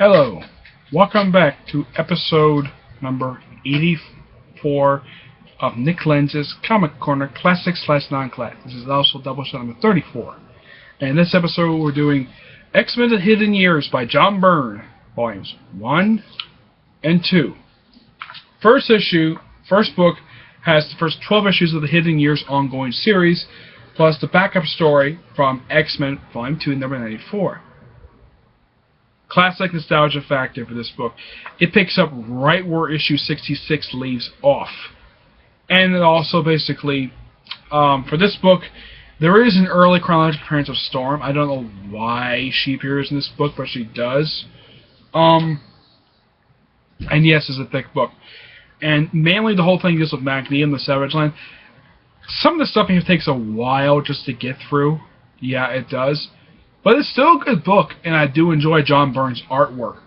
Hello, welcome back to episode number 84 of Nick Lenz's Comic Corner Classic/Non-Classic. This is also double show number 34. And in this episode we're doing X-Men The Hidden Years by John Byrne, volumes 1 and 2. First book has the first 12 issues of the Hidden Years ongoing series, plus the backup story from X-Men volume 2 number 94. Classic nostalgia factor for this book. It picks up right where issue 66 leaves off. And it also basically, for this book, there is an early chronological appearance of Storm. I don't know why she appears in this book, but she does. And yes, it's a thick book. And mainly the whole thing deals with Magneto and the Savage Land. Some of the stuff here takes a while just to get through. Yeah, it does. But it's still a good book, and I do enjoy John Byrne's artwork.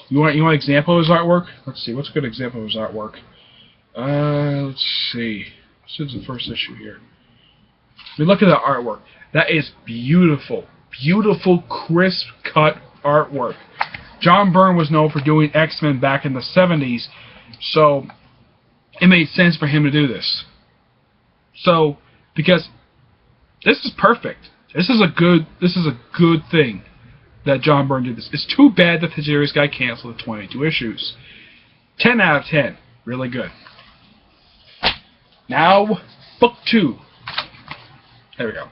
You want an example of his artwork? Let's see, what's a good example of his artwork? Let's see. This is the first issue here. We look at the artwork. That is beautiful. Beautiful, crisp cut artwork. John Byrne was known for doing X-Men back in the 70s, so it made sense for him to do this. So, because this is perfect. This is a good thing that John Byrne did this. It's too bad that the series got canceled at 22 issues. 10 out of 10. Really good. Now, book 2. There we go.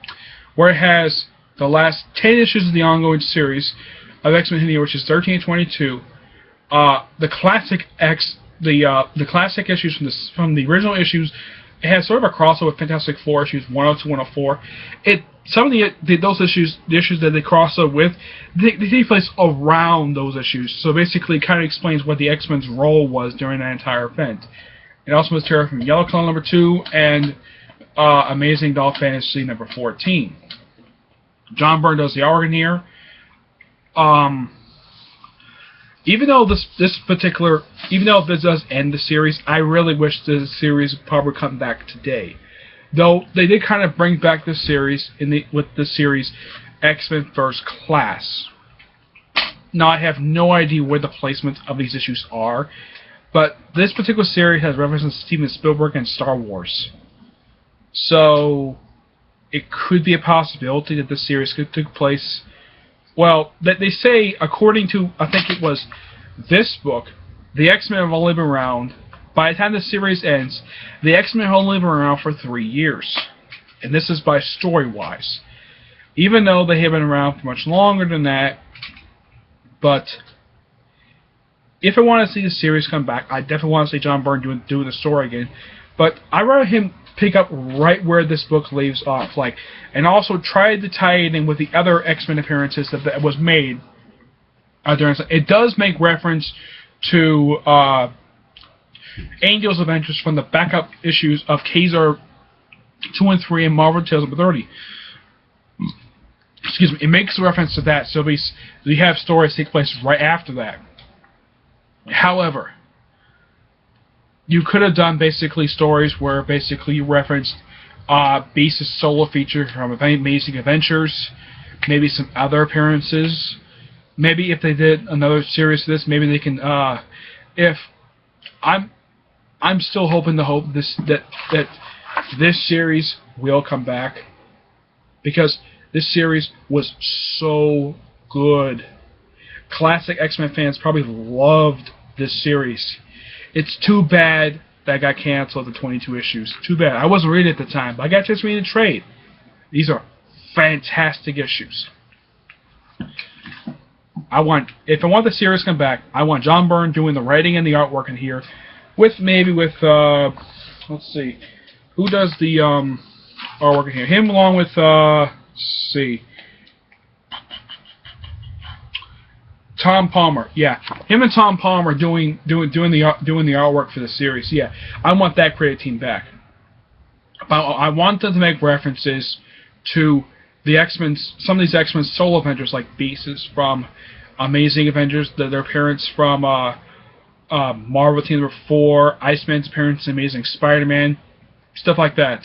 Where it has the last 10 issues of the ongoing series of X-Men Hidden Years, which is 13 and 22. The classic classic issues from the original issues. It has sort of a crossover with Fantastic Four issues 102, 104. Some of those issues, the issues that they cross over with, they take place around those issues. So basically, it kind of explains what the X-Men's role was during that entire event. It also has material from Yellow Claw number 2 and Amazing Doll Fantasy number 14. John Byrne does the artwork in here. Even though this does end the series, I really wish the series would probably come back today. Though they did kind of bring back this series with the series X-Men First Class. Now I have no idea where the placements of these issues are, but this particular series has references to Steven Spielberg and Star Wars. So it could be a possibility that this series could take place. Well, they say, according to, I think it was this book, the X-Men have only been around, by the time the series ends, the X-Men have only been around for 3 years. And this is by story-wise. Even though they have been around for much longer than that, but if I want to see the series come back, I definitely want to see John Byrne doing the story again. But I'd rather him pick up right where this book leaves off, and also try to tie it in with the other X-Men appearances that was made during. It does make reference to Angel's Adventures from the backup issues of Kaiser 2 and 3 and Marvel Tales number 30. Excuse me. It makes reference to that, so we have stories take place right after that. However, you could have done basically stories where basically you referenced Beast's solo feature from Amazing Adventures, maybe some other appearances. Maybe if they did another series of this, maybe they can. I'm still hoping that this series will come back, because this series was so good. Classic X-Men fans probably loved this series. It's too bad that got canceled at 22 issues. Too bad. I wasn't reading it at the time, but I got a chance to read the trade. These are fantastic issues. If I want the series to come back, I want John Byrne doing the writing and the artwork in here, let's see, who does the artwork in here? Him along with let's see, Tom Palmer. Yeah, him and Tom Palmer doing the artwork for the series. Yeah, I want that creative team back. I want them to make references to the X-Men, some of these X-Men solo Avengers, like Beast's from Amazing Avengers, their appearance from Marvel Team number 4, Iceman's appearance in Amazing Spider-Man, stuff like that.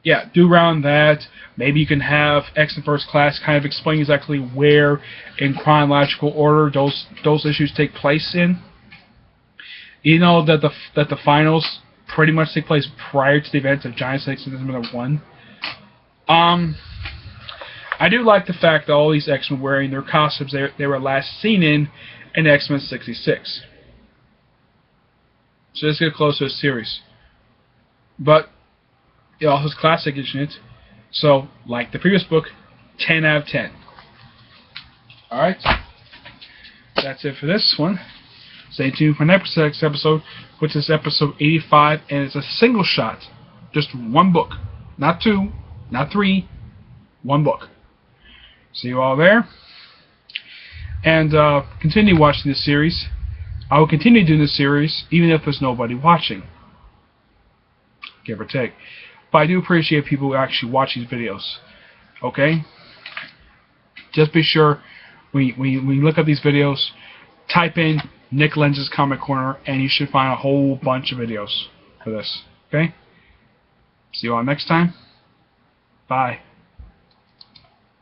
yeah, do around that. Maybe you can have X-Men First Class kind of explain exactly where in chronological order those issues take place in. You know that the finals pretty much take place prior to the events of Giant Snake number 1. I do like the fact that all these X-Men wearing their costumes they were last seen in X-Men 66. So let's get close to a series. But it also has classic in it. So, like the previous book, 10 out of 10. Alright. That's it for this one. Stay tuned for next episode, which is episode 85, and it's a single shot. Just one book. Not 2, not 3, one book. See you all there. And continue watching this series. I will continue doing this series, even if there's nobody watching. Give or take. But I do appreciate people who actually watch these videos. Okay? Just be sure, when you look up these videos, type in Nick Lenz's Comic Corner, and you should find a whole bunch of videos for this. Okay? See you all next time. Bye.